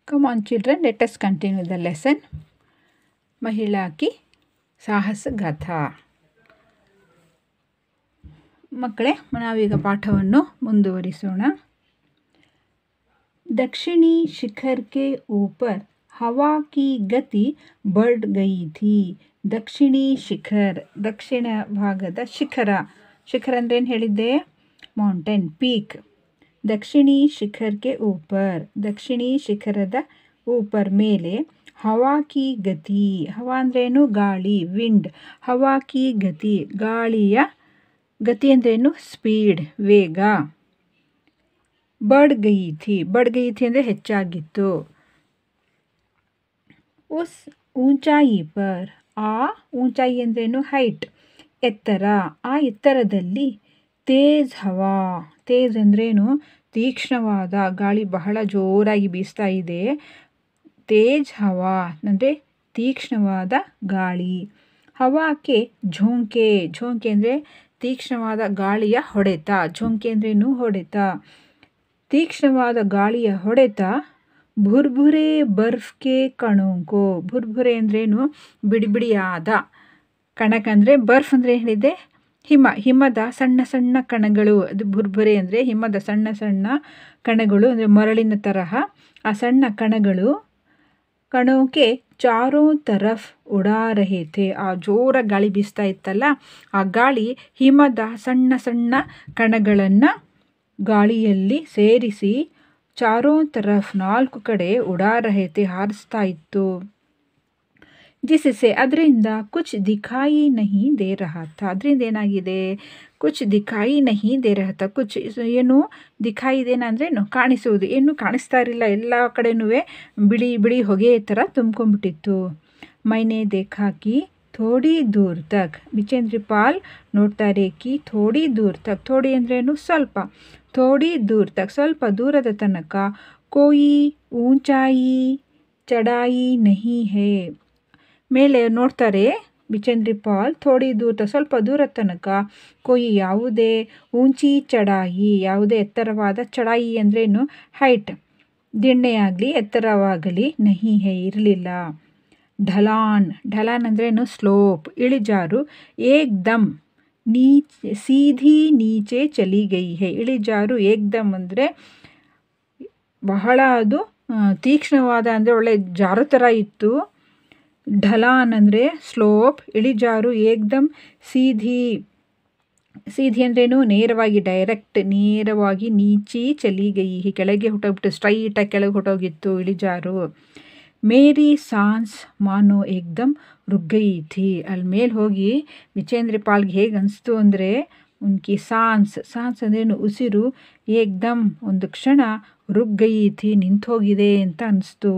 Come on children, let us continue the lesson. महिला की ಸಾಹಸ ಗಾಥಾ. ಮಕ್ಕಳೇ, ನಾವೀಗ ಪಾಠವನ್ನು ಮುಂದುವರಿಸೋಣ. दक्षिणी शिखर के ऊपर हवा की गति बढ़ गई थी. ದಕ್ಷಿಣಿ ಶಿಖರ್, ದಕ್ಷಿಣ ಭಾಗದ ಶಿಖರ. ಶಿಖರ ಅಂದ್ರೆ ಏನು ಹೇಳಿದ್ದೆ? Mountain, peak. ದಕ್ಷಿಣಿ ಶಿಖರ್ ಕೆ ऊपर, ದಕ್ಷಿಣಿ ಶಿಖರದ ऊपर ಮೇಲೆ. ಹವಾ ಕಿ ಗತಿ, ಹವಾ ಅಂದ್ರೇನು? ಗಾಳಿ, ವಿಂಡ್. ಹವಾ ಕಿ ಗತಿ, ಗಾಳಿಯ ಗತಿ ಅಂದ್ರೇನು? ಸ್ಪೀಡ್, ವೇಗ. बढ़ गई थी, बढ़ गई थी ಅಂದರೆ ಹೆಚ್ಚಾಗಿತ್ತು. ಉಸ್ ಊಂಚಾಯಿ ಪರ್, ಆ ಊಂಚಾಯಿ ಅಂದ್ರೇನು? ಹೈಟ್, ಎತ್ತರ. ಆ ಎತ್ತರದಲ್ಲಿ ತೇಜ್ ಹವಾ, ತೇಜ್ ಅಂದ್ರೇನು? ತೀಕ್ಷ್ಣವಾದ ಗಾಳಿ, ಬಹಳ ಜೋರಾಗಿ ಬೀಸ್ತಾ ಇದೆ. ತೇಜ್ ಹವಾ ಅಂದರೆ ತೀಕ್ಷ್ಣವಾದ ಗಾಳಿ. ಹವಾಕ್ಕೆ ಝೋಂಕೆ, ಝೋಂಕೆ ಅಂದರೆ ತೀಕ್ಷ್ಣವಾದ ಗಾಳಿಯ ಹೊಡೆತ. ಝೋಂಕೆ ಅಂದ್ರೇನು? ಹೊಡೆತ. ತೀಕ್ಷ್ಣವಾದ ಗಾಳಿಯ ಹೊಡೆತ. ಭುರ್ಭುರೆ ಬರ್ಫ್ಗೆ ಕಣೋಂಕೋ, ಭುರ್ಭುರೆ ಅಂದ್ರೇನು? ಬಿಡಿ ಬಿಡಿಯಾದ. ಕಣಕ ಅಂದರೆ ಬರ್ಫ್ ಅಂದರೆ ಹೇಳಿದೆ? ಹಿಮ, ಹಿಮದ ಸಣ್ಣ ಸಣ್ಣ ಕಣಗಳು. ಅದು ಭುರ್ಭುರೆ ಅಂದರೆ ಹಿಮದ ಸಣ್ಣ ಸಣ್ಣ ಕಣಗಳು, ಅಂದರೆ ಮರಳಿನ ತರಹ ಆ ಸಣ್ಣ ಕಣಗಳು. ಕಣೋಕೆ ಚಾರೋ ತರಫ್ ಉಡಾ ರಹೆ ಥೆ, ಆ ಜೋರ ಗಾಳಿ ಬೀಸ್ತಾ ಇತ್ತಲ್ಲ, ಆ ಗಾಳಿ ಹಿಮದ ಸಣ್ಣ ಸಣ್ಣ ಕಣಗಳನ್ನು ಗಾಳಿಯಲ್ಲಿ ಸೇರಿಸಿ ಚಾರೋ ತರಫ್, ನಾಲ್ಕು ಕಡೆ ಉಡಾ ರಹೆ ಥೆ, ಹಾರಿಸ್ತಾ ಇತ್ತು. ಜಿಸಸೆ, ಅದರಿಂದ ಕುಚ್ ದಿಖಾಯಿ ನಹಿ ದೇ ರಹಾ ಥಾ, ಅದರಿಂದ ಏನಾಗಿದೆ? ಕುಚ್ ದಿಖಾಯಿ ನಹಿ ದೇ ರಹಾ ಥಾ. ಕುಚ್ ಏನು? ದಿಖಾಯಿ ದೇನ ಅಂದ್ರೇನು? ಕಾಣಿಸುವುದು. ಏನು ಕಾಣಿಸ್ತಾ ಇರಲಿಲ್ಲ, ಎಲ್ಲ ಕಡೆನೂ ಬಿಳಿ ಬಿಳಿ ಹೊಗೆ ಥರ ತುಂಬ್ಕೊಂಡ್ಬಿಟ್ಟಿತ್ತು. ಮೈನೆ ದೇಖಾ ಕಿ ಥೋಡಿ ದೂರ್ ತಕ್, ಬಿಚೇಂದ್ರಿ ಪಾಲ್ ನೋಡ್ತಾರೆ. ಕಿ ಥೋಡಿ ದೂರ್ ತಕ್, ಥೋಡಿ ಅಂದ್ರೇನು? ಸ್ವಲ್ಪ. ಥೋಡಿ ದೂರ್ ತಕ್, ಸ್ವಲ್ಪ ದೂರದ ತನಕ. ಕೋಯಿ ಊಂಚಾಯಿ ಚಡಾಯಿ ನಹಿ ಹೇ, ಮೇಲೆ ನೋಡ್ತಾರೆ ಬಿಚೇಂದ್ರಿ ಪಾಲ್. ಥೋಡಿ ದೂರ ತಕ್, ಸ್ವಲ್ಪ ದೂರದ ತನಕ. ಕೋಯಿ ಯಾವುದೇ, ಊಂಚಿ ಚಡಾಯಿ ಯಾವುದೇ ಎತ್ತರವಾದ, ಚಡಾಯಿ ಅಂದ್ರೇನು? ಹೈಟ್, ದಿಣ್ಣೆಯಾಗಲಿ ಎತ್ತರವಾಗಲಿ. ನಹಿ ಹೇ ಇರಲಿಲ್ಲ. ಢಲಾನ್, ಢಲಾನ್ ಅಂದ್ರೇನು? ಸ್ಲೋಪ್, ಇಳಿಜಾರು. ಏಕ್ದಮ್ ಸೀಧಿ ನೀಚೆ ಚಲಿ ಗೈ ಹೇ, ಇಳಿಜಾರು. ಏಕ್ದಮ್ ಅಂದರೆ ಬಹಳ ಅದು ತೀಕ್ಷ್ಣವಾದ, ಅಂದರೆ ಒಳ್ಳೆ ಜಾರು ಥರ ಇತ್ತು. ಢಲಾನ್ ಅಂದರೆ ಸ್ಲೋಪ್, ಇಳಿಜಾರು. ಏಕ್ದಮ್ ಸೀಧಿ, ಸೀಧಿ ಅಂದ್ರೇನು? ನೇರವಾಗಿ, ಡೈರೆಕ್ಟ್, ನೇರವಾಗಿ. ನೀಚಿ ಚಲಿ ಗೈ, ಕೆಳಗೆ ಹೊಟ್ಟೋಗ್ಬಿಟ್ಟು, ಸ್ಟ್ರೈಟಾಗಿ ಕೆಳಗೆ ಹೊಟ್ಟೋಗಿತ್ತು ಇಳಿಜಾರು. ಮೇರಿ ಸಾನ್ಸ್ ಮಾನೋ ಏಕ್ದಮ್ ರುಕ್ ಗೈ ಥಿ, ಅಲ್ಲಿ ಮೇಲೆ ಹೋಗಿ ವಿಚೇಂದ್ರಿ ಪಾಲ್ಗೆ ಹೇಗೆ ಅನಿಸ್ತು ಅಂದರೆ, ಉನ್ಕಿ ಸಾನ್ಸ್, ಸಾನ್ಸ್ ಅಂದ್ರೇನು? ಉಸಿರು. ಏಕ್ದಮ್ ಒಂದು ಕ್ಷಣ, ರುಕ್ ಗೈ ಥಿ ನಿಂತೋಗಿದೆ ಅಂತ ಅನಿಸ್ತು.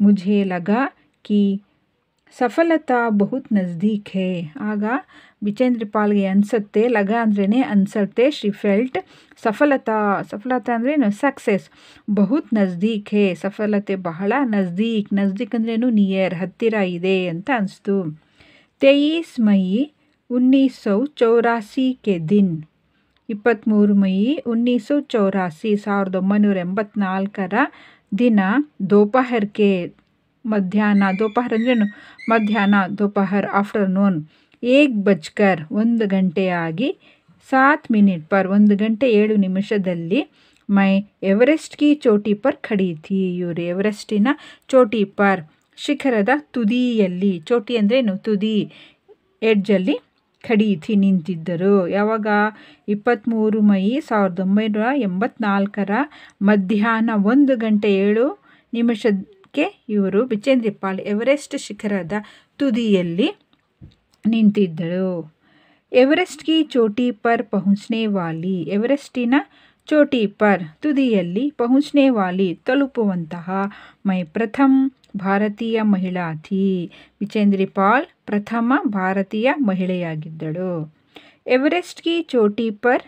ಮುझे ಲಗಾ ಕಿ ಸಫಲತಾ ಬಹುತ್ ನಜ್ದೀಕ್ ಹೇ, ಆಗ ಬಿಚೇಂದ್ರಿ ಪಾಲ್ಗೆ ಅನಿಸುತ್ತೆ. ಲಗ ಅಂದ್ರೇ ಅನಿಸುತ್ತೆ. ಶಿ ಫೆಲ್ಟ್ ಸಫಲತಾ, ಸಫಲತಾ ಅಂದ್ರೇನು? ಸಕ್ಸೆಸ್. ಬಹುತ್ ನಜ್ದೀಕ್ ಹೇ, ಸಫಲತೆ ಬಹಳ. ನಜ್ದೀಕ್, ನಜ್ದೀಕ್ ಅಂದ್ರೇನು? ನಿಯರ್, ಹತ್ತಿರ ಇದೆ ಅಂತ ಅನಿಸ್ತು. 23 ಮೈ 1984 ಕೆ ದಿನ್, 23 ಮೈ 1984, 1984 ದಿನ. ದೋಪಹರ್ಗೆ, ಮಧ್ಯಾಹ್ನ. ದೋಪಹರ್ ಅಂದ್ರೇನು? ಮಧ್ಯಾಹ್ನ. ದೋಪಹರ್, ಆಫ್ಟರ್ನೂನ್. 1 ಬಜ್ಕರ್, 1 ಗಂಟೆಯಾಗಿ. 7 ಮಿನಿಟ್ ಪರ್, 1 ಗಂಟೆ 7 ನಿಮಿಷದಲ್ಲಿ. ಮೈ ಎವರೆಸ್ಟ್ ಕಿ ಚೋಟಿ ಪರ್ ಖಡಿ ಥಿ, ಇವರು ಎವರೆಸ್ಟಿನ ಚೋಟಿ ಪರ್, ಶಿಖರದ ತುದಿಯಲ್ಲಿ. ಚೋಟಿ ಅಂದ್ರೇನು? ತುದಿ, ಎಡ್ಜಲ್ಲಿ. ಖಡಿ ಥಿ ನಿಂತಿದ್ದರು. ಯಾವಾಗ? 23 ಮೈ 1984 ಮಧ್ಯಾಹ್ನ 1 ಗಂಟೆ 7 ನಿಮಿಷಕ್ಕೆ ಇವರು ಬಿಚೇಂದ್ರಿ ಪಾಲ್ ಎವರೆಸ್ಟ್ ಶಿಖರದ ತುದಿಯಲ್ಲಿ ನಿಂತಿದ್ದರು. ಎವರೆಸ್ಟ್ ಕಿ ಚೋಟಿ ಪರ್ ಪಹುಂಚ್ನೆ ವಾಲಿ, ಎವರೆಸ್ಟಿನ ಚೋಟಿ ಪರ್, ತುದಿಯಲ್ಲಿ. ಪಹುಂಚ್ನೆ ವಾಲಿ ತಲುಪುವಂತಹ. ಮೈ ಪ್ರಥಮ ಭಾರತೀಯ ಮಹಿಳಾ ಥಿ, ಬಿಚೇಂದ್ರಿ ಪಾಲ್ ಪ್ರಥಮ ಭಾರತೀಯ ಮಹಿಳೆಯಾಗಿದ್ದಳು. ಎವರೆಸ್ಟ್ ಕಿ ಚೋಟಿ ಪರ್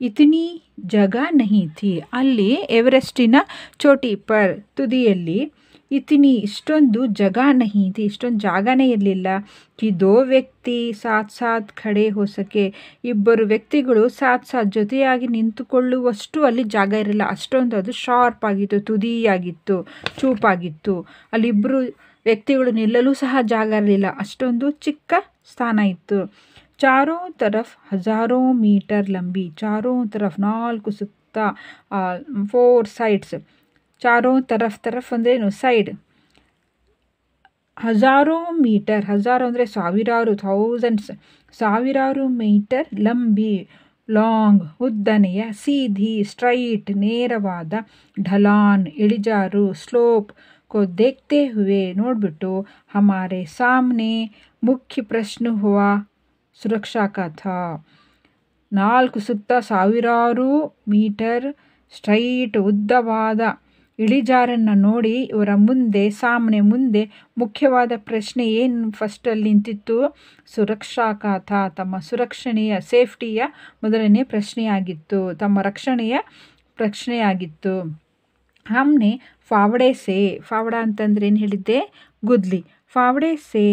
ಇತನಿ ಜಗ ನಹಿ ಥಿ, ಅಲ್ಲಿ ಎವರೆಸ್ಟಿನ ಚೋಟಿ ಪರ್, ತುದಿಯಲ್ಲಿ ಇಷ್ಟೊಂದು ಜಗ ನಹಿ ಥಿ, ಇಷ್ಟೊಂದು ಜಾಗನೇ ಇರಲಿಲ್ಲ. ಕಿ ದೋ ವ್ಯಕ್ತಿ ಸಾಥ್ ಸಾಥ್ ಖಡೆ ಹೋ ಸಕೆ, ಇಬ್ಬರು ವ್ಯಕ್ತಿಗಳು ಸಾಥ್ ಜೊತೆಯಾಗಿ ನಿಂತುಕೊಳ್ಳುವಷ್ಟು ಅಲ್ಲಿ ಜಾಗ ಇರಲಿಲ್ಲ. ಅಷ್ಟೊಂದು ಅದು ಶಾರ್ಪ್ ಆಗಿತ್ತು, ತುದಿಯಾಗಿತ್ತು, ಚೂಪಾಗಿತ್ತು. ಅಲ್ಲಿಬ್ಬರು ವ್ಯಕ್ತಿಗಳು ನಿಲ್ಲಲು ಸಹ ಜಾಗ ಇರಲಿಲ್ಲ, ಅಷ್ಟೊಂದು ಚಿಕ್ಕ ಸ್ಥಾನ ಇತ್ತು. ಚಾರೋ ತರಫ್ ಹಜಾರೋ ಮೀಟರ್ ಲಂಬಿ, ಚಾರೋ ತರಫ್ ನಾಲ್ಕು ಸುತ್ತ, 4 sides. ಚಾರೋ ತರಫ್ ಅಂದ್ರೇನು ಸೈಡ್. ಹಜಾರೋ ಮೀಟರ್, ಹಜಾರೋ ಅಂದರೆ ಸಾವಿರಾರು, ಥೌಸಂಡ್ಸ್, ಸಾವಿರಾರು ಮೀಟರ್ ಲಂಬಿ ಲಾಂಗ್ ಉದ್ದನೆಯ, ಸೀಧಿ ಸ್ಟ್ರೈಟ್ ನೇರವಾದ, ಢಲಾನ್ ಇಳಿಜಾರು, ಸ್ಲೋಪ್ को देखते हुए ನೋಡಿಬಿಟ್ಟು, हमारे सामने मुख्य प्रश्न हुआ सुरक्षा का था. 4 ಸುತ್ತ ಸಾವಿರಾರು ಮೀಟರ್ ಸ್ಟ್ರೈಟ್ ಉದ್ದವಾದ ಇಳಿಜಾರನ್ನು ನೋಡಿ ಇವರ ಮುಂದೆ, ಸಾಮನೆ ಮುಂದೆ ಮುಖ್ಯವಾದ ಪ್ರಶ್ನೆ ಏನು ಫಸ್ಟಲ್ಲಿ ನಿಂತಿತ್ತು? ಸುರಕ್ಷಾ ಕಾಥ, ತಮ್ಮ ಸುರಕ್ಷಣೆಯ, ಸೇಫ್ಟಿಯ ಮೊದಲನೇ ಪ್ರಶ್ನೆಯಾಗಿತ್ತು, ತಮ್ಮ ರಕ್ಷಣೆಯ ಪ್ರಶ್ನೆಯಾಗಿತ್ತು. ಹಮ್ನೆ ಫಾವಡೆ ಸೇ, ಫಾವಡ ಅಂತಂದ್ರೆ ಏನು ಹೇಳಿದ್ದೆ? ಗುದ್ಲಿ. ಫಾವಡೆ ಸೇ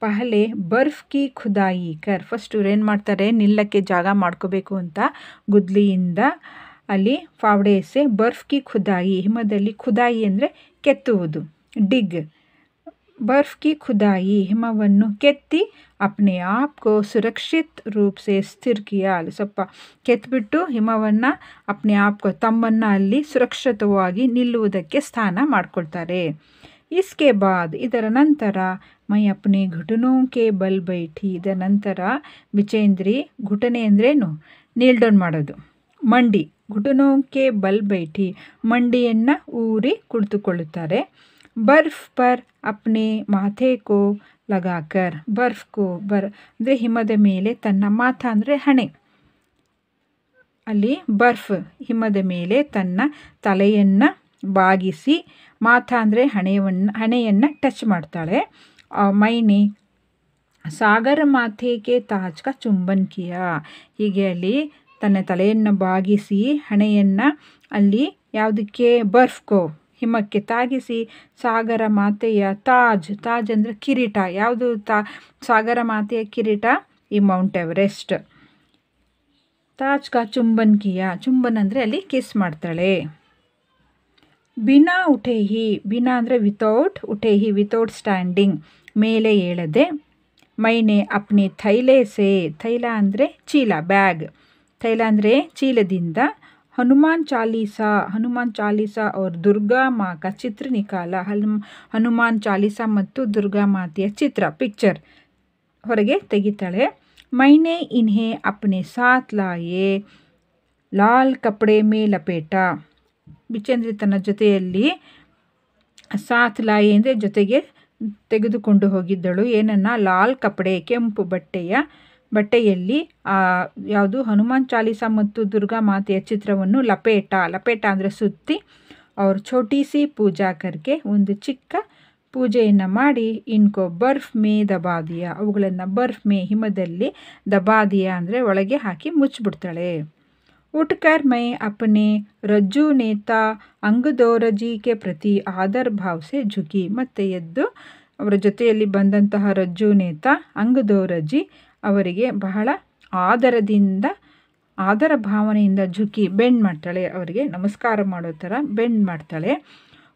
ಪಹಲೆ ಬರ್ಫ್ ಕಿ ಖುದಾಯಿ ಕರ್, ಫಸ್ಟ್ ಇವ್ರು ಏನು ಮಾಡ್ತಾರೆ, ನಿಲ್ಲಕ್ಕೆ ಜಾಗ ಮಾಡ್ಕೋಬೇಕು ಅಂತ ಗುದ್ಲಿಯಿಂದ ಅಲ್ಲಿ ಫಾವಡೆ ಸೇ ಬರ್ಫ್ ಕಿ ಖುದಾಯಿ, ಹಿಮದಲ್ಲಿ ಖುದಾಯಿ ಅಂದರೆ ಕೆತ್ತುವುದು, ಡಿಗ್. ಬರ್ಫ್ ಕಿ ಖುದಾಯಿ, ಹಿಮವನ್ನು ಕೆತ್ತಿ, ಅಪ್ನೆ ಆಪ್ಕೋ ಸುರಕ್ಷಿತ್ ರೂಪ್ ಸೇ ಸ್ಥಿರ್ ಕಿಯಾ, ಅಲ್ಲಿ ಸ್ವಲ್ಪ ಕೆತ್ತಿಬಿಟ್ಟು ಹಿಮವನ್ನು ಅಪ್ನೆ ಆಪ್ಕೋ, ತಮ್ಮನ್ನು ಅಲ್ಲಿ ಸುರಕ್ಷಿತವಾಗಿ ನಿಲ್ಲುವುದಕ್ಕೆ ಸ್ಥಾನ ಮಾಡ್ಕೊಳ್ತಾರೆ. ಇಸ್ಕೆ ಬಾದ್, ಇದರ ನಂತರ, ಮೈ ಅಪ್ನೆ ಘುಟನೋ ಕೆ ಬಲ್ ಬೈಠಿ, ಇದರ ನಂತರ ಬಿಚೇಂದ್ರಿ, ಘುಟನೆ ಅಂದ್ರೇನು? ನೀಲ್ ಡೌನ್ ಮಾಡೋದು, ಮಂಡಿ, ಘುಟನೋ ಕೆ ಬಲ್ ಬೈಠಿ, ಮಂಡಿಯನ್ನು ಊರಿ ಕುಳಿತುಕೊಳ್ಳುತ್ತಾರೆ. ಬರ್ಫ್ ಪರ್ ಅಪ್ನೆ ಮಾಥೆ ಕೋ ಲಗಾಕರ್, ಬರ್ಫ್ ಕೋ ಅಂದರೆ ಹಿಮದ ಮೇಲೆ ತನ್ನ, ಮಾಥ ಅಂದರೆ ಹಣೆ, ಅಲ್ಲಿ ಬರ್ಫ್ ಹಿಮದ ಮೇಲೆ ತನ್ನ ತಲೆಯನ್ನು ಬಾಗಿಸಿ, ಮಾಥ ಅಂದರೆ ಹಣೆಯನ್ನು ಟಚ್ ಮಾಡ್ತಾಳೆ. ಮೈನೆ ಸಾಗರ ಮಾಥೆಗೆ ತಾಜ್ ಕಾ ಚುಂಬನ್ ಕಿಯಾ, ಹೀಗೆ ಅಲ್ಲಿ ತನ್ನ ತಲೆಯನ್ನು ಬಾಗಿಸಿ ಹಣೆಯನ್ನು ಅಲ್ಲಿ ಯಾವುದಕ್ಕೆ? ಬರ್ಫ್ಕೋ, ಹಿಮಕ್ಕೆ ತಾಗಿಸಿ, ಸಾಗರ ಮಾತೆಯ ತಾಜ್, ತಾಜ್ ಅಂದರೆ ಕಿರೀಟ, ಯಾವುದು ಸಾಗರ ಮಾತೆಯ ಕಿರೀಟ? ಈ ಮೌಂಟ್ ಎವರೆಸ್ಟ್. ತಾಜ್ ಕಾ ಚುಂಬನ್ ಕಿಯಾ, ಚುಂಬನ್ ಅಂದರೆ ಅಲ್ಲಿ ಕಿಸ್ ಮಾಡ್ತಾಳೆ. ಬಿನಾ ಉಠೇಹಿ, ಬಿನಾ ಅಂದರೆ ವಿತೌಟ್, ಉಠೇಹಿ ವಿತೌಟ್ ಸ್ಟ್ಯಾಂಡಿಂಗ್, ಮೇಲೆ ಏಳದೆ. ಮೈನೆ ಅಪ್ನೆ ಥೈಲೆ ಸೇ, ಥೈಲ ಅಂದರೆ ಚೀಲ, ಬ್ಯಾಗ್, ಥೈಲ ಅಂದರೆ ಚೀಲದಿಂದ. ಹನುಮಾನ್ ಚಾಲೀಸಾ, ಹನುಮಾನ್ ಚಾಲೀಸಾ और ದುರ್ಗಾ ಮಾ ಕಾ ಚಿತ್ರ ನಿಕಾಲ, ಹನುಮಾನ್ ಚಾಲೀಸಾ ಮತ್ತು ದುರ್ಗಾ ಮಾತೆಯ ಚಿತ್ರ, ಪಿಕ್ಚರ್ ಹೊರಗೆ ತೆಗಿತಾಳೆ. ಮೈನೆ ಇನ್ಹೆ ಅಪ್ನೆ ಸಾಥ್ ಲಾಯೆ ಲಾಲ್ ಕಪಡೆ ಮೇ ಲಪೇಟ, ಬಿಚೇಂದ್ರಿ ತನ್ನ ಜೊತೆಯಲ್ಲಿ ಸಾಥ್ ಲಾಯೆ ಅಂದರೆ ಜೊತೆಗೆ ತೆಗೆದುಕೊಂಡು ಹೋಗಿದ್ದಳು. ಏನನ್ನ? ಲಾಲ್ ಕಪಡೆ, ಕೆಂಪು ಬಟ್ಟೆಯಲ್ಲಿ ಯಾವುದು? ಹನುಮಾನ್ ಚಾಲೀಸಾ ಮತ್ತು ದುರ್ಗಾ ಮಾತೆಯ ಚಿತ್ರವನ್ನು ಲಪೇಟ, ಲಪೇಟ ಅಂದರೆ ಸುತ್ತಿ, ಅವ್ರು ಛೋಟಿ ಸಿ ಪೂಜಾ ಕರ್ಕೆ, ಒಂದು ಚಿಕ್ಕ ಪೂಜೆಯನ್ನು ಮಾಡಿ, ಇನ್ಕೋ ಬರ್ಫ್ ಮೇ ದಬಾದಿಯ, ಅವುಗಳನ್ನು ಬರ್ಫ್ ಮೇ ಹಿಮದಲ್ಲಿ, ದಬಾದಿಯ ಅಂದರೆ ಒಳಗೆ ಹಾಕಿ ಮುಚ್ಚಿಬಿಡ್ತಾಳೆ. ಉಟ್ಕರ್ ಮೈ ಅಪ್ನೆ ರಜ್ಜು ನೇತಾ ಅಂಗದೋರಜಿ ಕೆ ಪ್ರತಿ ಆದರ್ ಭಾವ್ ಸೆ ಝುಕಿ, ಮತ್ತೆ ಎದ್ದು ಅವರ ಜೊತೆಯಲ್ಲಿ ಬಂದಂತಹ ರಜ್ಜು ನೇತಾ ಅಂಗದೋರಜಿ ಅವರಿಗೆ ಬಹಳ ಆದರ ಭಾವನೆಯಿಂದ ಝುಕಿ, ಬೆಂಡ್ ಮಾಡ್ತಾಳೆ, ಅವರಿಗೆ ನಮಸ್ಕಾರ ಮಾಡೋ ಥರ ಬೆಂಡ್ ಮಾಡ್ತಾಳೆ.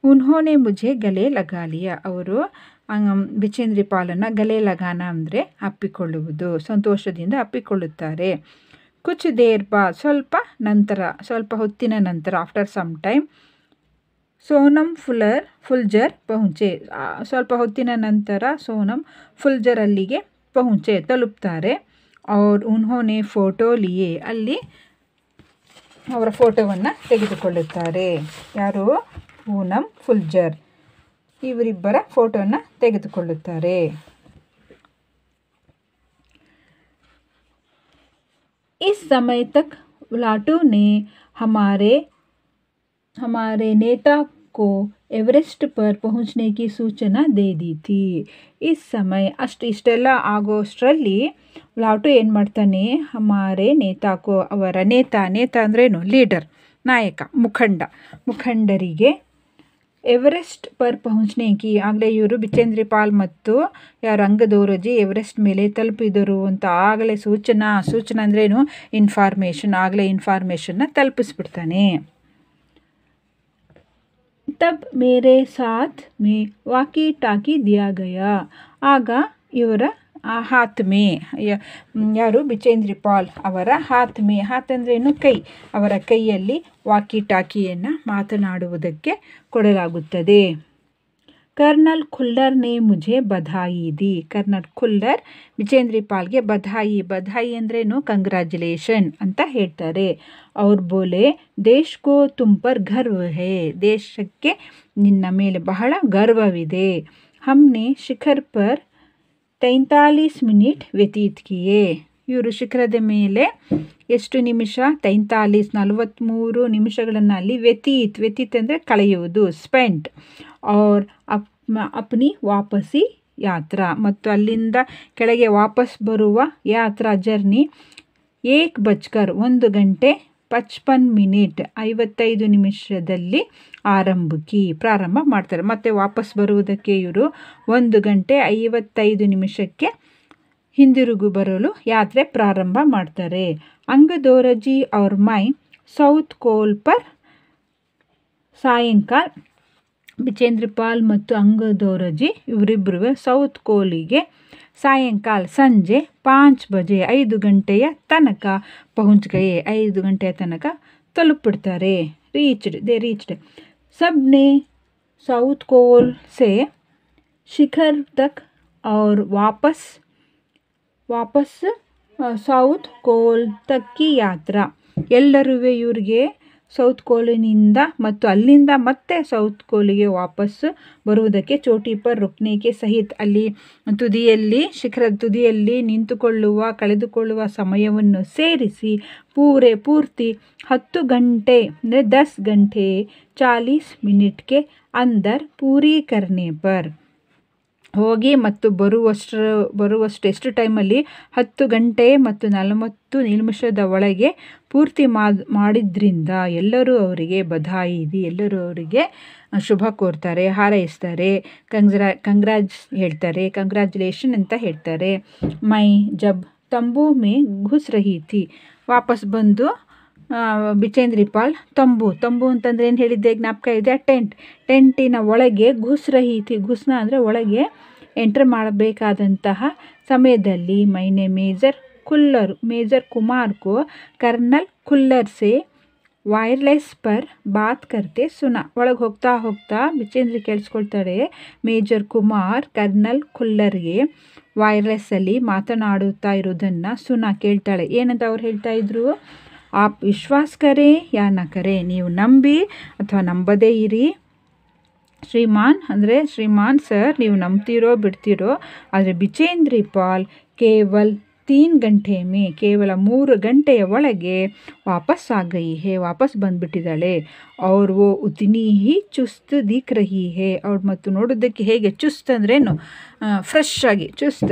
ಉನ್ಹೋನೆ ಮುझे ಗಲೆ ಲಗಾಲಿಯ, ಅವರು ಬಿಚೇಂದ್ರಿ ಪಾಲನ್ನು ಗಲೆ ಲಗಾನ ಅಂದರೆ ಅಪ್ಪಿಕೊಳ್ಳುವುದು, ಸಂತೋಷದಿಂದ ಅಪ್ಪಿಕೊಳ್ಳುತ್ತಾರೆ. ಕುಚ್ ದೇರ್ ಬಾದ್, ಸ್ವಲ್ಪ ಹೊತ್ತಿನ ನಂತರ, ಆಫ್ಟರ್ ಸಮ್ ಟೈಮ್, ಸೋನಮ್ ಫುಲ್ಜರ್ ಪಹುಂಚೆ, ಸ್ವಲ್ಪ ಹೊತ್ತಿನ ನಂತರ ಸೋನಮ್ ಫುಲ್ಜರ್ ಅಲ್ಲಿಗೆ ಪಹುಂಚೆ ತಲುಪ್ತಾರೆ. ಅವ್ರು ಉನ್ಹೋನೆ ಫೋಟೋ ಲಿಯೇ, ಅಲ್ಲಿ ಅವರ ಫೋಟೋವನ್ನು ತೆಗೆದುಕೊಳ್ಳುತ್ತಾರೆ. ಯಾರು? ಪೂನಮ್ ಫುಲ್ಜರ್, ಇವರಿಬ್ಬರ ಫೋಟೋನ ತೆಗೆದುಕೊಳ್ಳುತ್ತಾರೆ. इस समय तक लाटू ने हमारे नेता को एवरेस्ट पर पहुंचने की सूचना दे दी थी. इस समय ಇಷ್ಟೆಲ್ಲ ಆಗೋಷ್ಟರಲ್ಲಿ ಲಾಟು ಏನು ಮಾಡ್ತಾನೆ? ಹಮಾರೆ ನೇತಾಕೋ, ಅವರ ನೇತಾ ಅಂದ್ರೇನು? ಲೀಡರ್, ನಾಯಕ, ಮುಖಂಡರಿಗೆ ಎವರೆಸ್ಟ್ ಪರ್ ಪಹುಂಚನೆ ಕಿ ಆಗಲೇ ಇವರು ಬಿಚೇಂದ್ರಿ ಪಾಲ್ ಮತ್ತು ಯಾರು ಅಂಗದೋರಜಿ ಎವರೆಸ್ಟ್ ಮೇಲೆ ತಲುಪಿದರು ಅಂತ ಆಗಲೇ ಸೂಚನಾ ಅಂದ್ರೇನು ಇನ್ಫಾರ್ಮೇಷನ್, ಆಗಲೇ ಇನ್ಫಾರ್ಮೇಷನ್ನ ತಲುಪಿಸ್ಬಿಡ್ತಾನೆ. ತಬ್ ಮೇರೆ ಸಾಥ್ ಮೇ ವಾಕಿ ಟಾಕಿ ದಿಯಾ ಗಯಾ, ಆಗ ಇವರ ಹಾತ್ ಮೇ ಯಾರು ಬಿಚೇಂದ್ರಿ ಪಾಲ್ ಅವರ ಹಾತ್ ಅಂದ್ರೇನು ಕೈ, ಅವರ ಕೈಯಲ್ಲಿ ವಾಕಿ ಟಾಕಿಯನ್ನು ಮಾತನಾಡುವುದಕ್ಕೆ ಕೊಡಲಾಗುತ್ತದೆ. कर्नल खुल्लर ने मुझे बधाई दी, कर्नल खुल्लರ್ ಬಿಚೇಂದ್ರಿ ಪಾಲ್ಗೆ ಬಧಾಯಿ ಅಂದ್ರೇನು ಕಂಗ್ರ್ಯಾಚುಲೇಷನ್ ಅಂತ ಹೇಳ್ತಾರೆ. ಅವ್ರು ಬೋಲೆ ದೇಶ್ ಕೋ ತುಮ್ ಪರ್ ಗರ್ವ ಹೇ, ದೇಶಕ್ಕೆ ನಿನ್ನ ಮೇಲೆ ಬಹಳ ಗರ್ವವಿದೆ. ಹಮ್ನೆ ಶಿಖರ್ ಪರ್ 43 ಮಿನಿಟ್ ವ್ಯತೀತ್ ಕಿಯೇ, ಇವರು ಶಿಖರದ ಮೇಲೆ ಎಷ್ಟು ನಿಮಿಷ 43 ನಿಮಿಷಗಳನ್ನು ಅಲ್ಲಿ ವ್ಯತೀತ್ ಅಂದರೆ ಕಳೆಯುವುದು, ಸ್ಪೆಂಟ್. और अपनी वापसी ಯಾತ್ರಾ, ಮತ್ತು ಅಲ್ಲಿಂದ ಕೆಳಗೆ ವಾಪಸ್ ಬರುವ ಯಾತ್ರಾ ಜರ್ನಿ 1:55 55 ನಿಮಿಷದಲ್ಲಿ ಪ್ರಾರಂಭ ಮಾಡ್ತಾರೆ. ಮತ್ತು ವಾಪಸ್ ಬರುವುದಕ್ಕೆ ಇವರು 1:55 ನಿಮಿಷಕ್ಕೆ ಹಿಂದಿರುಗಿ ಬರಲು ಯಾತ್ರೆ ಪ್ರಾರಂಭ ಮಾಡ್ತಾರೆ. ಅಂಗದೋರಜಿ और मैं ಸೌತ್ ಕೋಲ್ ಪರ್ ಸಾಯಂಕಾಲ, ಬಿಚೇಂದ್ರಿ ಪಾಲ್ ಮತ್ತು ಅಂಗದೋರಜಿ ಇವರಿಬ್ಬರು ಸೌತ್ ಕೋಲಿಗೆ ಸಾಯಂಕಾಲ ಸಂಜೆ 5 ಬಜೆ 5 ಗಂಟೆಯ ತನಕ ಪಹುಂಚ್ ಗಯೆ, 5 ಗಂಟೆಯ ತನಕ ತಲುಪಿಬಿಡ್ತಾರೆ. ರೀಚ್ಡ್ ಸಬ್ನೆ ಸೌತ್ ಕೋಲ್ ಸೆ ಶಿಖರ್ ತಕ್ और ವಾಪಸ್ ಸೌತ್ ಕೋಲ್ ತಕ್ಕಿ ಯಾತ್ರಾ, ಎಲ್ಲರೂ ಇವ್ರಿಗೆ ಸೌತ್ ಕೋಲಿನಿಂದ ಮತ್ತು ಅಲ್ಲಿಂದ ಮತ್ತೆ ಸೌತ್ ಕೋಲಿಗೆ ವಾಪಸ್ಸು ಬರುವುದಕ್ಕೆ ಚೋಟಿ ಪರ್ ರುಕ್ನೇಕೆ ಸಹಿತ್, ಅಲ್ಲಿ ಶಿಖರದ ತುದಿಯಲ್ಲಿ ಕಳೆದುಕೊಳ್ಳುವ ಸಮಯವನ್ನು ಸೇರಿಸಿ ಪೂರ್ತಿ 10 ಗಂಟೆ ಅಂದರೆ 10 ಗಂಟೆ 40 ಮಿನಿಟ್ಗೆ ಅಂದರ್ ಪೂರಿ ಕರ್ನೆ ಪರ್, ಹೋಗಿ ಮತ್ತು ಬರುವಷ್ಟು ಎಷ್ಟು ಟೈಮಲ್ಲಿ 10 ಗಂಟೆ ಮತ್ತು 40 ನಿಮಿಷದ ಒಳಗೆ ಪೂರ್ತಿ ಮಾಡಿದ್ರಿಂದ ಎಲ್ಲರೂ ಅವರಿಗೆ ಬಧಾಯಿ, ಎಲ್ಲರೂ ಅವರಿಗೆ ಶುಭ ಕೋರ್ತಾರೆ, ಹಾರೈಸ್ತಾರೆ, ಹೇಳ್ತಾರೆ, ಕಂಗ್ರ್ಯಾಚುಲೇಷನ್ ಅಂತ ಹೇಳ್ತಾರೆ. ಮೈ ಜಬ್ ತಂಬೂ ಮೇ ಘುಸ್ ರಹಿ ಥಿ, ವಾಪಸ್ ಬಂದು ಬಿಚೇಂದ್ರಿ ಪಾಲ್ ತಂಬು ಅಂತಂದ್ರೆ ಏನು ಹೇಳಿದ್ದೆ ಜ್ಞಾಪಕ ಇದೆ, ಟೆಂಟಿನ ಒಳಗೆ ಘುಸ್ ರಹಿ ಥಿ, ಘುಸ್ನ ಅಂದರೆ ಒಳಗೆ ಎಂಟರ್ ಮಾಡಬೇಕಾದಂತಹ ಸಮಯದಲ್ಲಿ ಮೈನೆ ಮೇಜರ್ ಕುಮಾರ್ ಕೋ कर्नल खुल्लर से ವಾಯರ್ಲೆಸ್ ಪರ್ ಬಾತ್ ಕರ್ತೆ ಸುನಾ, ಒಳಗೆ ಹೋಗ್ತಾ ಬಿಚೇಂದ್ರಿ ಕೇಳಿಸ್ಕೊಳ್ತಾರೆ ಮೇಜರ್ ಕುಮಾರ್ ಕರ್ನಲ್ ಖುಲ್ಲರ್ಗೆ ವಾಯರ್ಲೆಸ್ಸಲ್ಲಿ ಮಾತನಾಡುತ್ತಾ ಇರೋದನ್ನು ಸುನಾ ಕೇಳ್ತಾಳೆ. ಏನಂತ ಅವ್ರು ಹೇಳ್ತಾ ಇದ್ರು, ಆಪ್ ವಿಶ್ವಾಸ ಕರೆ ಯಾ ನ ಕರೆ, ನೀವು ನಂಬಿ ಅಥವಾ ನಂಬದೇ ಇರಿ ಶ್ರೀಮಾನ್ ಸರ್, ನೀವು ನಂಬ್ತಿರೋ ಬಿಡ್ತಿರೋ, ಆದರೆ ಬಿಚೇಂದ್ರಿ ಪಾಲ್ ಕೇವಲ 3 ಗಂಟೆ ಕೇವಲ 3 ಗಂಟೆಯ ಒಳಗೆ ವಾಪಸ್ ಬಂದುಬಿಟ್ಟಿದ್ದಾಳೆ. ಅವ್ರು ಉತ್ನಿ ಹಿ ಚುಸ್ತ್ ದಿಖ್ ರಹಿ ಹೇ, ಅವ್ರು ಮತ್ತು ನೋಡೋದಕ್ಕೆ ಹೇಗೆ ಚುಸ್ತ್ ಅಂದ್ರೇನು ಫ್ರೆಶ್ ಆಗಿ,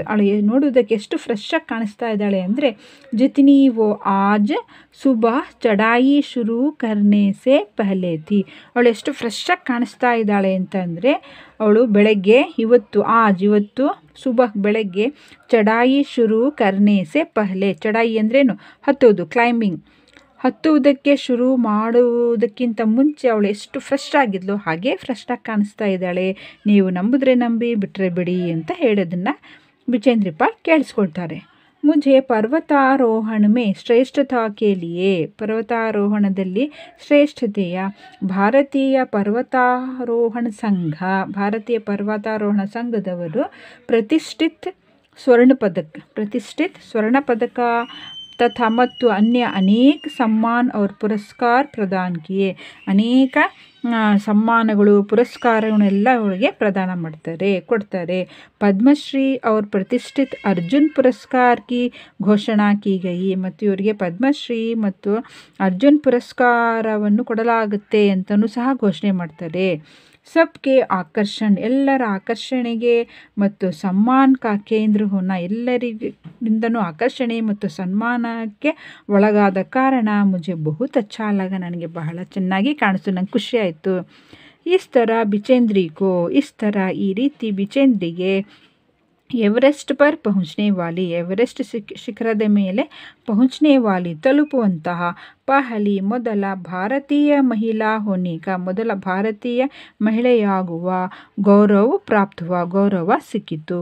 ಅವಳಿಗೆ ನೋಡೋದಕ್ಕೆ ಎಷ್ಟು ಫ್ರೆಶ್ ಆಗಿ ಕಾಣಿಸ್ತಾ ಇದ್ದಾಳೆ ಅಂದರೆ ಜಿತ್ನಿ ವೋ ಆಜ್ ಸುಬಹ್ ಚಢಾಯಿ ಶುರು ಕರ್ನೆ ಸೆ ಪಹಲೆ ಥಿ, ಅವಳು ಎಷ್ಟು ಫ್ರೆಶ್ ಆಗಿ ಕಾಣಿಸ್ತಾ ಇದ್ದಾಳೆ ಅಂತಂದರೆ ಅವಳು ಬೆಳಗ್ಗೆ ಇವತ್ತು ಸುಬಹ್ ಬೆಳಗ್ಗೆ ಚಢಾಯಿ ಶುರು ಕರ್ನೆ ಸೆ ಪಹಲೆ, ಚಢಾಯಿ ಅಂದ್ರೇನು ಹತ್ತೋದು, ಕ್ಲೈಂಬಿಂಗ್, ಹತ್ತುವುದಕ್ಕೆ ಶುರು ಮಾಡುವುದಕ್ಕಿಂತ ಮುಂಚೆ ಅವಳು ಎಷ್ಟು ಫ್ರೆಶ್ ಆಗಿದ್ಲು ಹಾಗೆ ಫ್ರೆಶ್ ಆಗಿ ಕಾಣಿಸ್ತಾ ಇದ್ದಾಳೆ, ನೀವು ನಂಬಿದ್ರೆ ನಂಬಿ ಬಿಟ್ಟರೆ ಬಿಡಿ ಅಂತ ಹೇಳೋದನ್ನು ಬಿಚೇಂದ್ರಿ ಪಾಲ್ ಕೇಳಿಸ್ಕೊಳ್ತಾರೆ. ಮುझे पर्वतारोहण में ಶ್ರೇಷ್ಠತಾ के लिए, ಪರ್ವತಾರೋಹಣದಲ್ಲಿ ಶ್ರೇಷ್ಠತೆಯ ಭಾರತೀಯ ಪರ್ವತಾರೋಹಣ ಸಂಘದವರು ಪ್ರತಿಷ್ಠಿತ ಸ್ವರ್ಣ ಪದಕ ತಥಾ ಮತ್ತು ಅನ್ಯ ಅನೇಕ ಸಮ್ಮಾನ್ और ಪುರಸ್ಕಾರ ಪ್ರದಾನ ಕಿಯೆ, ಅನೇಕ ಸಮ್ಮಾನಗಳು ಪುರಸ್ಕಾರಗಳನ್ನೆಲ್ಲ ಅವಳಿಗೆ ಪ್ರದಾನ ಕೊಡ್ತಾರೆ. ಪದ್ಮಶ್ರೀ और ಪ್ರತಿಷ್ಠಿತ ಅರ್ಜುನ್ ಪುರಸ್ಕಾರ ಕಿ ಘೋಷಣಾ ಕಿ ಗಯಿ, ಮತ್ತು ಇವರಿಗೆ ಪದ್ಮಶ್ರೀ ಮತ್ತು ಅರ್ಜುನ್ ಪುರಸ್ಕಾರವನ್ನು ಕೊಡಲಾಗುತ್ತೆ ಅಂತಲೂ ಸಹ ಘೋಷಣೆ ಮಾಡ್ತಾರೆ. ಸಬ್ಕೆ ಆಕರ್ಷಣ್, ಎಲ್ಲರ ಆಕರ್ಷಣೆಗೆ ಮತ್ತು ಸಮ್ಮಾನ್ ಕಾ ಕೇಂದ್ರ ಹೋನ, ಎಲ್ಲರಿಂದನೂ ಆಕರ್ಷಣೆ ಮತ್ತು ಸನ್ಮಾನಕ್ಕೆ ಒಳಗಾದ ಕಾರಣ ಮುझे ಬಹುತ್ ಅಚ್ಚಾ ಲಗ, ನನಗೆ ಬಹಳ ಚೆನ್ನಾಗಿ ಕಾಣಿಸ್ತು, ನಂಗೆ ಖುಷಿ ಆಯಿತು. इस तरह बिचेंद्री को, इस तरह ಈ ರೀತಿ ಬಿಚೇಂದ್ರಿಗೆ ಎವರೆಸ್ಟ್ ಪರ್ ಪಹುಂಚನೆ ವಾಲಿ, ಎವರೆಸ್ಟ್ ಶಿಖರದ ಮೇಲೆ ಪಹುಂಚನೆ ವಾಲಿ ತಲುಪುವಂತಹ ಪಹಲಿ ಮೊದಲ ಭಾರತೀಯ ಮಹಿಳಾ ಹೋನಿಕ, ಮೊದಲ ಭಾರತೀಯ ಮಹಿಳೆಯಾಗುವ ಗೌರವ ಪ್ರಾಪ್ತುವ, ಗೌರವ ಸಿಕ್ಕಿತು.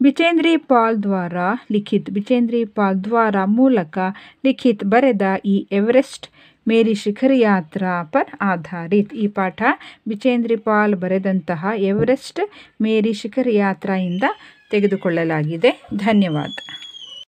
ಬಿಚೇಂದ್ರಿ ಪಾಲ್ ದ್ವಾರ ಲಿಖಿತ್, ಬಿಚೇಂದ್ರಿ ಪಾಲ್ ದ್ವಾರ ಮೂಲಕ ಲಿಖಿತ್ ಬರೆದ ಈ ಎವರೆಸ್ಟ್ ಮೇರಿ ಶಿಖರ್ ಯಾತ್ರಾ ಪರ್ ಆಧಾರಿತ್, ಈ ಪಾಠ ಬಿಚೇಂದ್ರಿ ಪಾಲ್ ಬರೆದಂತಹ ಎವರೆಸ್ಟ್ ಮೇರಿ ಶಿಖರ್ ಯಾತ್ರೆಯಿಂದ ತೆಗೆದುಕೊಳ್ಳಲಾಗಿದೆ. ಧನ್ಯವಾದ.